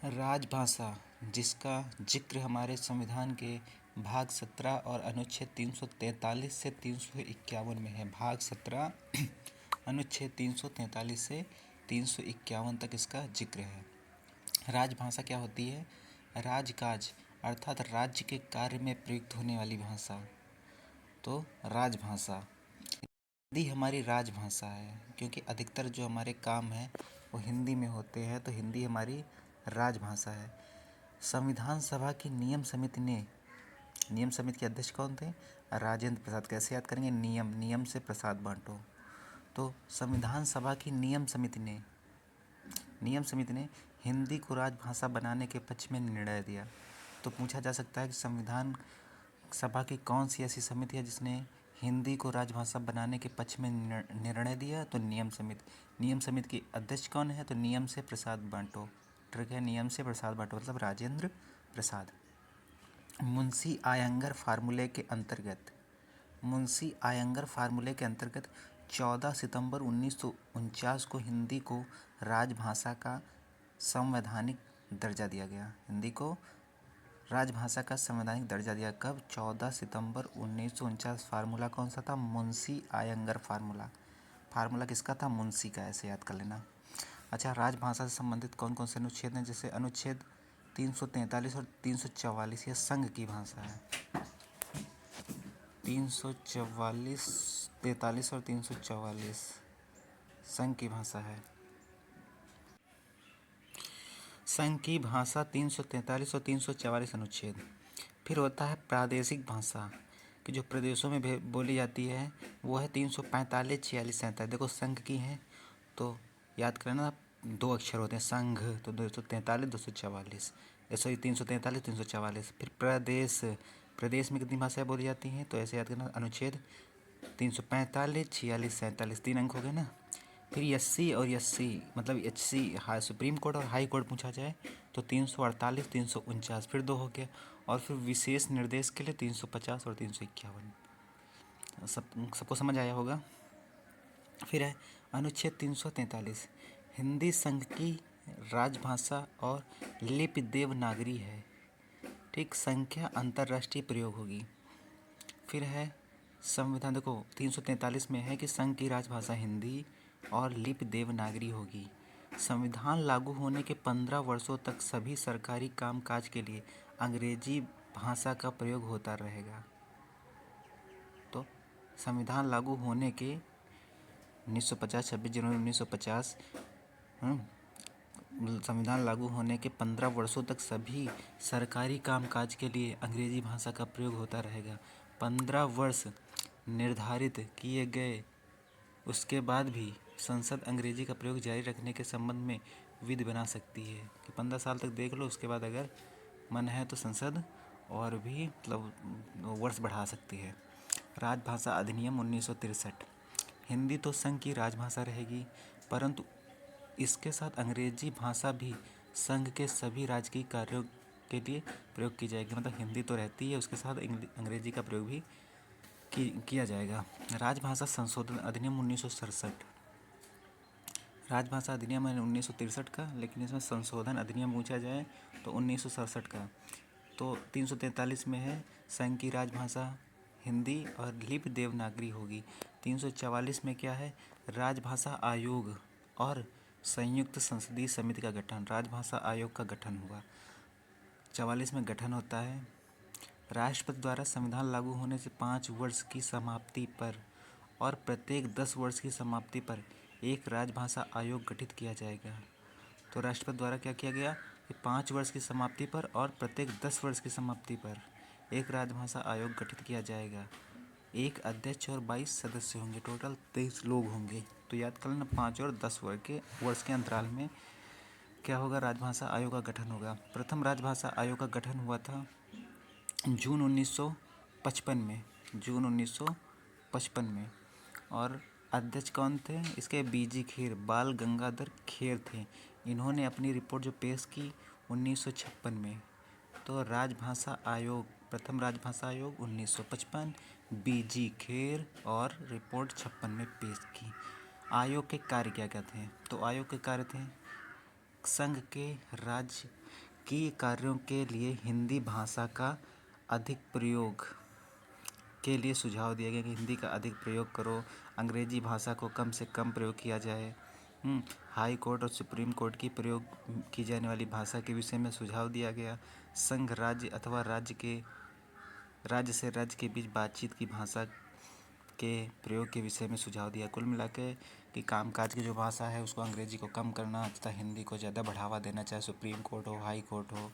राजभाषा, जिसका जिक्र हमारे संविधान के भाग 17 और अनुच्छेद 343 से 351 में है। भाग 17 अनुच्छेद 343 से 351 तक इसका जिक्र है। राजभाषा क्या होती है? राजकाज अर्थात राज्य के कार्य में प्रयुक्त होने वाली भाषा, तो राजभाषा। हिंदी हमारी राजभाषा है, क्योंकि अधिकतर जो हमारे काम हैं वो हिंदी में होते हैं, तो हिंदी हमारी राजभाषा है। संविधान सभा की नियम समिति के अध्यक्ष कौन थे? राजेंद्र प्रसाद। कैसे याद करेंगे? नियम से प्रसाद बांटो। तो संविधान सभा की नियम समिति ने हिंदी को राजभाषा बनाने के पक्ष में निर्णय दिया। तो पूछा जा सकता है कि संविधान सभा की कौन सी ऐसी समिति है जिसने हिंदी को राजभाषा बनाने के पक्ष में निर्णय दिया? तो नियम समिति के अध्यक्ष कौन है? तो नियम से प्रसाद बांटो। ठीक है, नियम से प्रसाद बांटो मतलब राजेंद्र प्रसाद। मुंशी आयंगर फार्मूले के अंतर्गत 14 सितंबर 1949 को हिंदी को राजभाषा का संवैधानिक दर्जा दिया गया। हिंदी को राजभाषा का संवैधानिक दर्जा दिया कब? 14 सितंबर 1949। फार्मूला कौन सा था? मुंशी आयंगर फार्मूला किसका था? मुंशी का। ऐसे याद कर लेना। अच्छा, राजभाषा से संबंधित कौन कौन से अनुच्छेद हैं? जैसे अनुच्छेद 343 और 344, यह संघ की भाषा है। 344, 43 और 344 संघ की भाषा है। संघ की भाषा 343 और 344 अनुच्छेद। फिर होता है प्रादेशिक भाषा, कि जो प्रदेशों में बोली जाती है वो है 345, 46, 47। देखो संघ की है तो याद करना, 2 अक्षर होते हैं संघ, तो 243, 244, सॉरी 343, 344। फिर प्रदेश में कितनी भाषाएं बोली जाती हैं? तो ऐसे याद करना, अनुच्छेद 345, 46, 47, 3 अंक हो गए ना। फिर एससी और एससी मतलब एचसी सुप्रीम कोर्ट और हाई कोर्ट पूछा जाए तो 348, 349, फिर 2 हो गया। और फिर विशेष निर्देश के लिए 350 और 351। सबको समझ आया होगा। फिर है अनुच्छेद 343, हिंदी संघ की राजभाषा और लिपि देवनागरी है। ठीक, संख्या अंतर्राष्ट्रीय प्रयोग होगी। फिर है संविधान, देखो 343 में है कि संघ की राजभाषा हिंदी और लिपि देवनागरी होगी। संविधान लागू होने के 15 वर्षों तक सभी सरकारी कामकाज के लिए अंग्रेजी भाषा का प्रयोग होता रहेगा। तो संविधान लागू होने के 1950, 26 जनवरी 1950, संविधान लागू होने के 15 वर्षों तक सभी सरकारी कामकाज के लिए अंग्रेजी भाषा का प्रयोग होता रहेगा। 15 वर्ष निर्धारित किए गए, उसके बाद भी संसद अंग्रेजी का प्रयोग जारी रखने के संबंध में विधि बना सकती है कि 15 साल तक देख लो, उसके बाद अगर मन है तो संसद और भी मतलब वर्ष बढ़ा सकती है। राजभाषा अधिनियम 1963, हिंदी तो संघ की राजभाषा रहेगी, परंतु इसके साथ अंग्रेजी भाषा भी संघ के सभी राजकीय कार्यों के लिए प्रयोग की जाएगी। मतलब हिंदी तो रहती है, उसके साथ अंग्रेजी का प्रयोग भी किया जाएगा। राजभाषा संशोधन अधिनियम 1967, राजभाषा अधिनियम है 1963 का, लेकिन इसमें संशोधन अधिनियम पूछा जाए तो 1967 का। तो 343 में है संघ की राजभाषा हिंदी और लिपि देवनागरी होगी। 344 में क्या है? राजभाषा आयोग और संयुक्त संसदीय समिति का गठन, राजभाषा आयोग का गठन हुआ। 44 में गठन होता है। राष्ट्रपति द्वारा संविधान लागू होने से 5 वर्ष की समाप्ति पर और प्रत्येक 10 वर्ष की समाप्ति पर एक राजभाषा आयोग गठित किया जाएगा। तो राष्ट्रपति द्वारा क्या किया गया कि 5 वर्ष की समाप्ति पर और प्रत्येक 10 वर्ष की समाप्ति पर एक राजभाषा आयोग गठित किया जाएगा। एक अध्यक्ष और 22 सदस्य होंगे, टोटल 23 लोग होंगे। तो याद कर लेना, 5 और 10 वर्ष के अंतराल में क्या होगा? राजभाषा आयोग का गठन होगा। प्रथम राजभाषा आयोग का गठन हुआ था जून 1955 में, जून 1955 में। और अध्यक्ष कौन थे इसके? बीजी खेर, बाल गंगाधर खेर थे। इन्होंने अपनी रिपोर्ट जो पेश की 1956 में। तो राजभाषा आयोग, प्रथम राजभाषा आयोग 1955, बीजी खेर, और रिपोर्ट 56 में पेश की। आयोग के कार्य क्या क्या थे? तो आयोग के कार्य थे संघ के राज्य की कार्यों के लिए हिंदी भाषा का अधिक प्रयोग के लिए सुझाव दिया गया कि हिंदी का अधिक प्रयोग करो, अंग्रेजी भाषा को कम से कम प्रयोग किया जाए। हाई कोर्ट और सुप्रीम कोर्ट की प्रयोग की जाने वाली भाषा के विषय में सुझाव दिया गया। संघ राज्य अथवा राज्य से राज्य के बीच बातचीत की भाषा के प्रयोग के विषय में सुझाव दिया। कुल मिला के कि कामकाज की जो भाषा है उसको अंग्रेजी को कम करना तथा हिंदी को ज़्यादा बढ़ावा देना, चाहे सुप्रीम कोर्ट हो, हाई कोर्ट हो,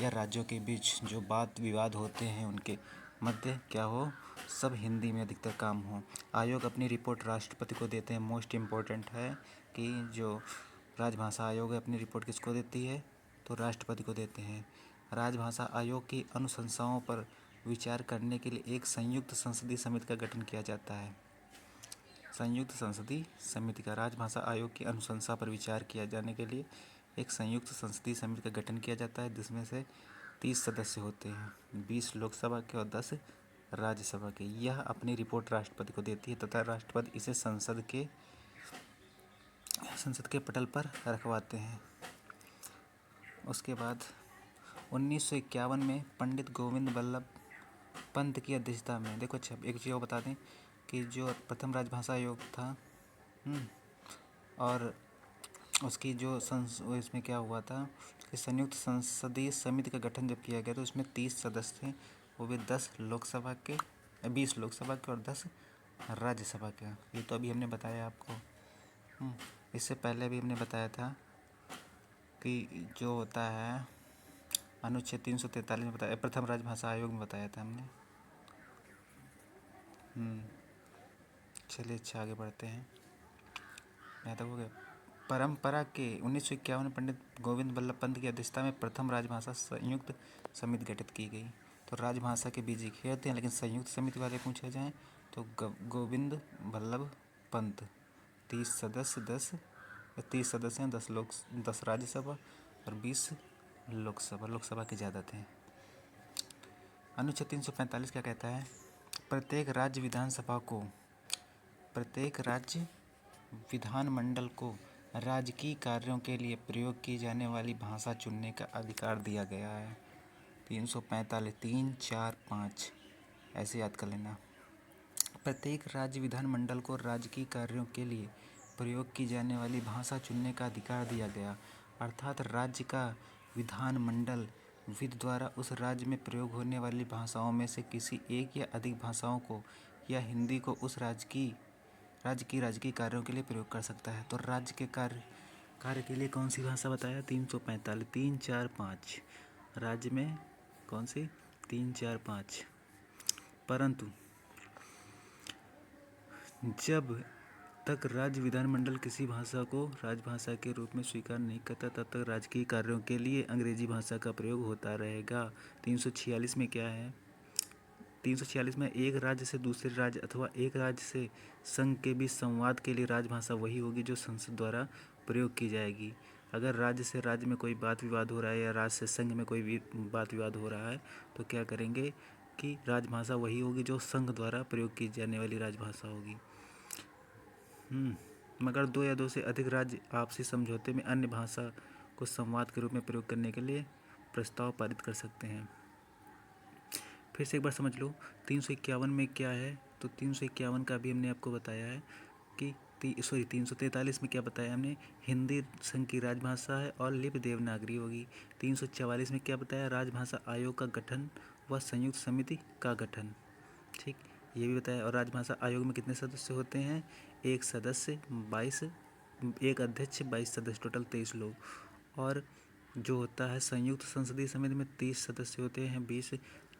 या राज्यों के बीच जो बात विवाद होते हैं उनके मध्य क्या हो, सब हिंदी में अधिकतर काम हो। आयोग अपनी रिपोर्ट राष्ट्रपति को देते हैं। मोस्ट इम्पोर्टेंट है कि जो राजभाषा आयोग है अपनी रिपोर्ट किसको देती है, तो राष्ट्रपति को देते हैं। राजभाषा आयोग की अनुशंसाओं पर विचार करने के लिए एक संयुक्त संसदीय समिति का गठन किया जाता है। संयुक्त संसदीय समिति का राजभाषा आयोग की अनुशंसा पर विचार किया जाने के लिए एक संयुक्त संसदीय समिति का गठन किया जाता है, जिसमें से 30 सदस्य होते हैं, 20 लोकसभा के और 10 राज्यसभा के। यह अपनी रिपोर्ट राष्ट्रपति को देती है तथा राष्ट्रपति इसे संसद के पटल पर रखवाते हैं। उसके बाद 1951 में पंडित गोविंद बल्लभ पंत की अध्यक्षता में, देखो अच्छा एक चीज़ और बता दें कि जो प्रथम राजभाषा आयोग था और उसकी जो इसमें क्या हुआ था कि संयुक्त संसदीय समिति का गठन जब किया गया तो उसमें 30 सदस्य थे, वो भी 10 लोकसभा के, 20 लोकसभा के और 10 राज्यसभा के। ये तो अभी हमने बताया आपको। इससे पहले भी हमने बताया था कि जो होता है अनुच्छेद 343 में बताया, प्रथम राजभाषा आयोग में बताया था हमने। चलिए अच्छा आगे बढ़ते हैं। यहाँ तक हो गया। परंपरा के 1951 में पंडित गोविंद बल्लभ पंत की अध्यक्षता में प्रथम राजभाषा संयुक्त समिति गठित की गई। तो राजभाषा के बीच एक होते हैं, लेकिन संयुक्त समिति वाले पूछे जाएँ तो गोविंद बल्लभ पंत। 30 सदस्य हैं, 10 राज्यसभा और 20 लोकसभा के ज़्यादा थे। अनुच्छेद 345 क्या कहता है, प्रत्येक राज्य विधानमंडल को राजकीय कार्यों के लिए प्रयोग की जाने वाली भाषा चुनने का अधिकार दिया गया है। 345 3 4 5 ऐसे याद कर लेना। प्रत्येक राज्य विधानमंडल को राजकीय कार्यों के लिए प्रयोग की जाने वाली भाषा चुनने का अधिकार दिया गया, अर्थात राज्य का विधानमंडल विधि द्वारा उस राज्य में प्रयोग होने वाली भाषाओं में से किसी एक या अधिक भाषाओं को या हिंदी को उस राज्य की राजकीय कार्यों के लिए प्रयोग कर सकता है। तो राज्य के कार्य के लिए कौन सी भाषा बताया, 345 3 4 5 राज्य में कौन सी 3 4 5। परंतु जब तक राज्य विधानमंडल किसी भाषा को राजभाषा के रूप में स्वीकार नहीं करता तब तक राजकीय कार्यों के लिए अंग्रेजी भाषा का प्रयोग होता रहेगा। 346 में क्या है, 346 में एक राज्य से दूसरे राज्य अथवा एक राज्य से संघ के बीच संवाद के लिए राजभाषा वही होगी जो संसद द्वारा प्रयोग की जाएगी। अगर राज्य से राज्य में कोई बात विवाद हो रहा है या राज्य से संघ में कोई बात विवाद हो रहा है तो क्या करेंगे कि राजभाषा वही होगी जो संघ द्वारा प्रयोग की जाने वाली राजभाषा होगी। मगर 2 या 2 से अधिक राज्य आपसी समझौते में अन्य भाषा को संवाद के रूप में प्रयोग करने के लिए प्रस्ताव पारित कर सकते हैं। फिर से एक बार समझ लो 351 में क्या है, तो 351 का भी हमने आपको बताया है कि 343 में क्या बताया हमने, हिंदी संघ की राजभाषा है और लिपि देवनागरी होगी। 344 में क्या बताया, राजभाषा आयोग का गठन व संयुक्त समिति का गठन, ठीक ये भी बताया। और राजभाषा आयोग में कितने सदस्य होते हैं, एक सदस्य 22, एक अध्यक्ष 22 सदस्य, टोटल 23 लोग। और जो होता है संयुक्त संसदीय समिति में 30 सदस्य होते हैं, 20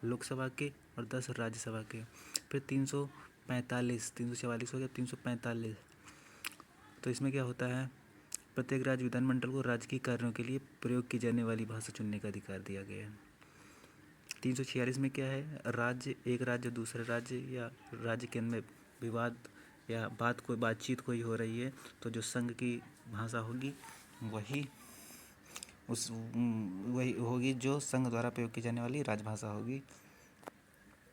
लोकसभा के और 10 राज्यसभा के। फिर 344 हो गया, 345 तो इसमें क्या होता है, प्रत्येक राज्य विधानमंडल को राजकीय कार्यों के लिए प्रयोग की जाने वाली भाषा चुनने का अधिकार दिया गया है। 346 में क्या है, एक राज्य दूसरे राज्य या राज्य के अंदर विवाद या बातचीत कोई हो रही है तो जो संघ की भाषा होगी वही होगी जो संघ द्वारा प्रयोग की जाने वाली राजभाषा होगी।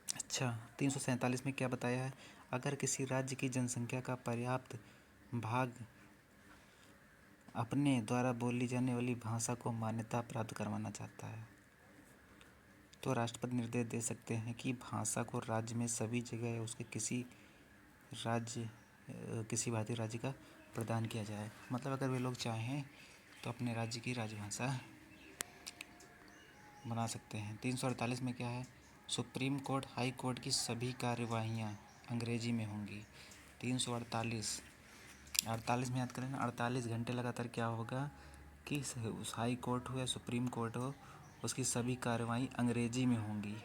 अच्छा 347 में क्या बताया है, अगर किसी राज्य की जनसंख्या का पर्याप्त भाग अपने द्वारा बोली जाने वाली भाषा को मान्यता प्राप्त करवाना चाहता है तो राष्ट्रपति निर्देश दे सकते हैं कि भाषा को राज्य में सभी जगह या उसके किसी भारतीय राज्य का प्रदान किया जाए। मतलब अगर वे लोग चाहें तो अपने राज्य की राजभाषा बना सकते हैं। 348 में क्या है? सुप्रीम कोर्ट हाई कोर्ट की सभी कार्यवाहियाँ अंग्रेजी में होंगी। 348 में याद करें ना, 48 घंटे लगातार क्या होगा कि उस हाई कोर्ट हो या सुप्रीम कोर्ट हो, उसकी सभी कार्यवाही अंग्रेजी में होंगी।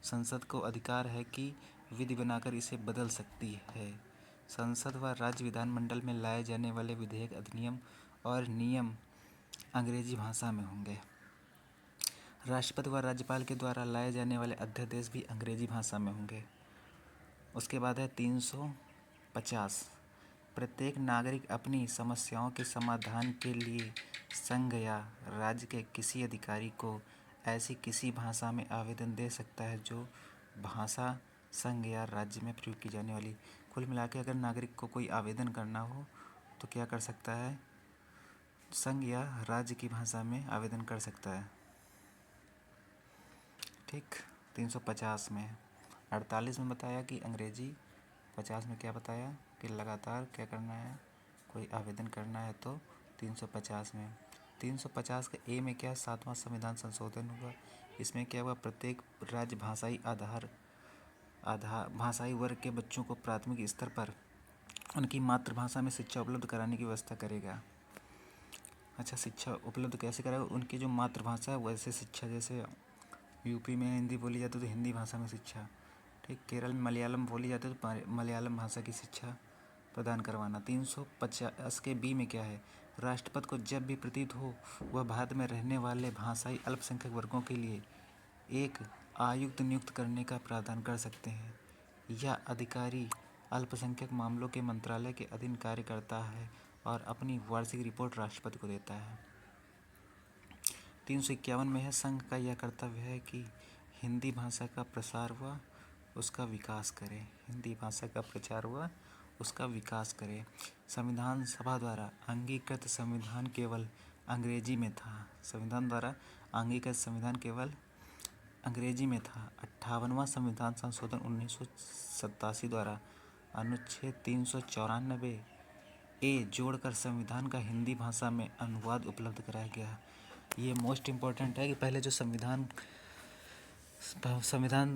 संसद को अधिकार है कि विधि बनाकर इसे बदल सकती है। संसद व राज्य विधानमंडल में लाए जाने वाले विधेयक, अधिनियम और नियम अंग्रेजी भाषा में होंगे। राष्ट्रपति व राज्यपाल के द्वारा लाए जाने वाले अध्यादेश भी अंग्रेजी भाषा में होंगे। उसके बाद है 350। प्रत्येक नागरिक अपनी समस्याओं के समाधान के लिए संघ या राज्य के किसी अधिकारी को ऐसी किसी भाषा में आवेदन दे सकता है जो भाषा संघ या राज्य में प्रयोग की जाने वाली। कुल मिला के अगर नागरिक को कोई आवेदन करना हो तो क्या कर सकता है? संघ या राज्य की भाषा में आवेदन कर सकता है। ठीक। 350 में 48 में बताया कि अंग्रेजी, 50 में क्या बताया कि लगातार क्या करना है, कोई आवेदन करना है तो 350 में। 350 के ए में क्या है? 7वां संविधान संशोधन हुआ। इसमें क्या हुआ? प्रत्येक राज्य भाषाई वर्ग के बच्चों को प्राथमिक स्तर पर उनकी मातृभाषा में शिक्षा उपलब्ध कराने की व्यवस्था करेगा। अच्छा, शिक्षा उपलब्ध कैसे कराएगा? उनकी जो मातृभाषा है वैसे शिक्षा, जैसे यूपी में हिंदी बोली जाती है तो हिंदी भाषा में शिक्षा। ठीक। केरल में मलयालम बोली जाती है तो मलयालम भाषा की शिक्षा प्रदान करवाना। 350 के बी में क्या है? राष्ट्रपति को जब भी प्रतीत हो वह भारत में रहने वाले भाषाई अल्पसंख्यक वर्गों के लिए एक आयुक्त नियुक्त करने का प्रावधान कर सकते हैं। यह अधिकारी अल्पसंख्यक मामलों के मंत्रालय के अधीन कार्य करता है और अपनी वार्षिक रिपोर्ट राष्ट्रपति को देता है। 351 में है, संघ का यह कर्तव्य है कि हिंदी भाषा का प्रसार व उसका विकास करे। हिंदी भाषा का प्रचार व उसका विकास करे। संविधान सभा द्वारा अंगीकृत संविधान केवल अंग्रेजी में था। संविधान द्वारा अंगीकृत संविधान केवल अंग्रेजी में था। 58वां संविधान संशोधन 1987 द्वारा अनुच्छेद 394 ए जोड़कर संविधान का हिंदी भाषा में अनुवाद उपलब्ध कराया गया। ये मोस्ट इम्पोर्टेंट है कि पहले जो संविधान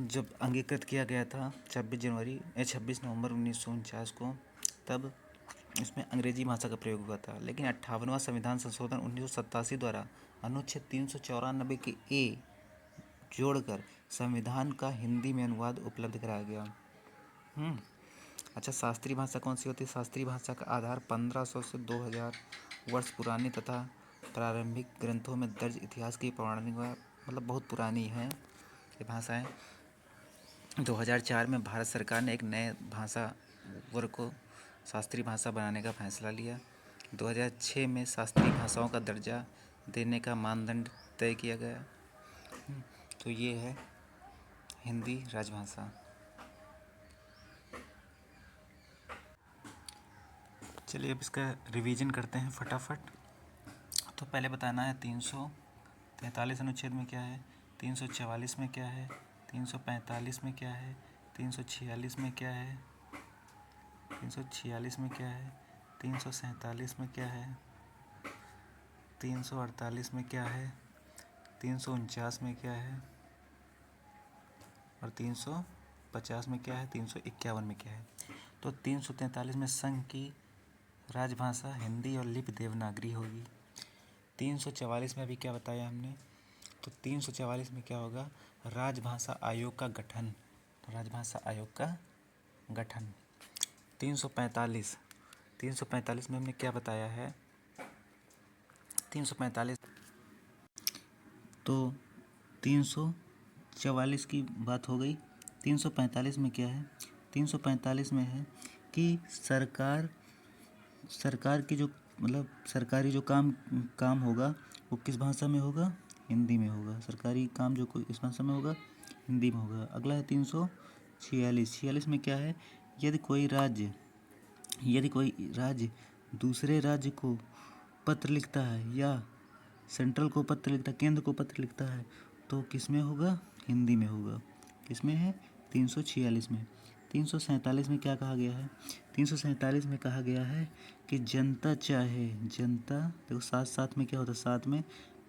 जब अंगीकृत किया गया था 26 नवंबर 1949 को, तब इसमें अंग्रेजी भाषा का प्रयोग हुआ था। लेकिन 58वां संविधान संशोधन 1987 द्वारा अनुच्छेद 394 के ए जोड़कर संविधान का हिंदी में अनुवाद उपलब्ध कराया गया। अच्छा, शास्त्रीय भाषा कौन सी होती है? शास्त्रीय भाषा का आधार 1500 से 2000 वर्ष पुरानी तथा प्रारंभिक ग्रंथों में दर्ज इतिहास की पौराणिक, मतलब बहुत पुरानी है ये भाषाएं। 2004 में भारत सरकार ने एक नए भाषा वर्ग को शास्त्रीय भाषा बनाने का फैसला लिया। 2006 में शास्त्रीय भाषाओं का दर्जा देने का मानदंड तय किया गया। तो ये है हिंदी राजभाषा। चलिए अब इसका रिवीजन करते हैं फटाफट। तो पहले बताना है 343 अनुच्छेद में क्या है, 344 में क्या है, 345 में क्या है, 346 में क्या है, 346 में क्या है, 347 में क्या है, 348 में क्या है, 349 में क्या है और 350 में क्या है, 351 में क्या है। तो 343 में संघ की राजभाषा हिंदी और लिपि देवनागरी होगी। 344 में अभी क्या बताया हमने? तो 344 में क्या होगा? राजभाषा आयोग का गठन। राजभाषा आयोग का गठन। 345 में हमने क्या बताया है? 345 तो 344 की बात हो गई। 345 में क्या है? 345 में है कि सरकार की जो, मतलब सरकारी जो काम होगा वो किस भाषा में होगा? हिंदी में होगा। सरकारी काम जो कोई इस भाषा में होगा, हिंदी में होगा। अगला है 346 में क्या है? यदि कोई राज्य दूसरे राज्य को पत्र लिखता है या सेंट्रल को पत्र लिखता है, केंद्र को पत्र लिखता है, तो किस में होगा? हिंदी में होगा। किस में है? 346 में। 347 में क्या कहा गया है? 347 में कहा गया है कि जनता चाहे, जनता देखो साथ साथ में क्या होता है? साथ में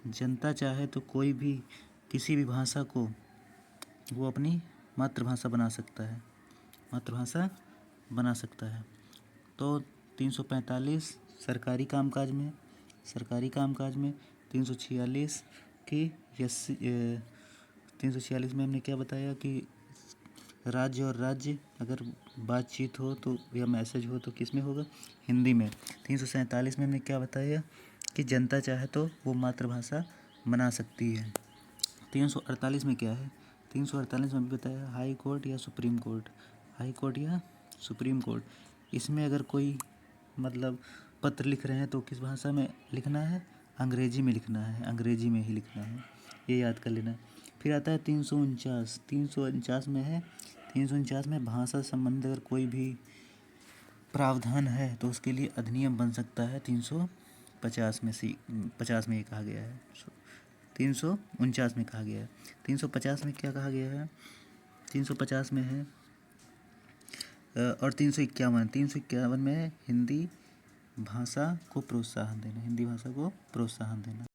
जनता चाहे तो कोई भी किसी भी भाषा को वो अपनी मातृभाषा बना सकता है, मातृभाषा बना सकता है। तो 345 सरकारी कामकाज में, सरकारी कामकाज में 346 की 346 में हमने क्या बताया कि राज्य और राज्य अगर बातचीत हो तो या मैसेज हो तो किस में होगा? हिंदी में। 347 में हमने क्या बताया कि जनता चाहे तो वो मातृभाषा बना सकती है। 348 में क्या है? 348 में भी बताया हाई कोर्ट या सुप्रीम कोर्ट, हाई कोर्ट या सुप्रीम कोर्ट, इसमें अगर कोई मतलब पत्र लिख रहे हैं तो किस भाषा में लिखना है? अंग्रेजी में लिखना है, अंग्रेजी में ही लिखना है, ये याद कर लेना। फिर आता है 349, 349 में है, 349 में भाषा संबंधी अगर कोई भी प्रावधान है तो उसके लिए अधिनियम बन सकता है। 350 में से 50 में ये कहा गया है, 349 में कहा गया है। 350 में क्या कहा गया है? 350 में है और 351 में हिंदी भाषा को प्रोत्साहन देना, हिंदी भाषा को प्रोत्साहन देना।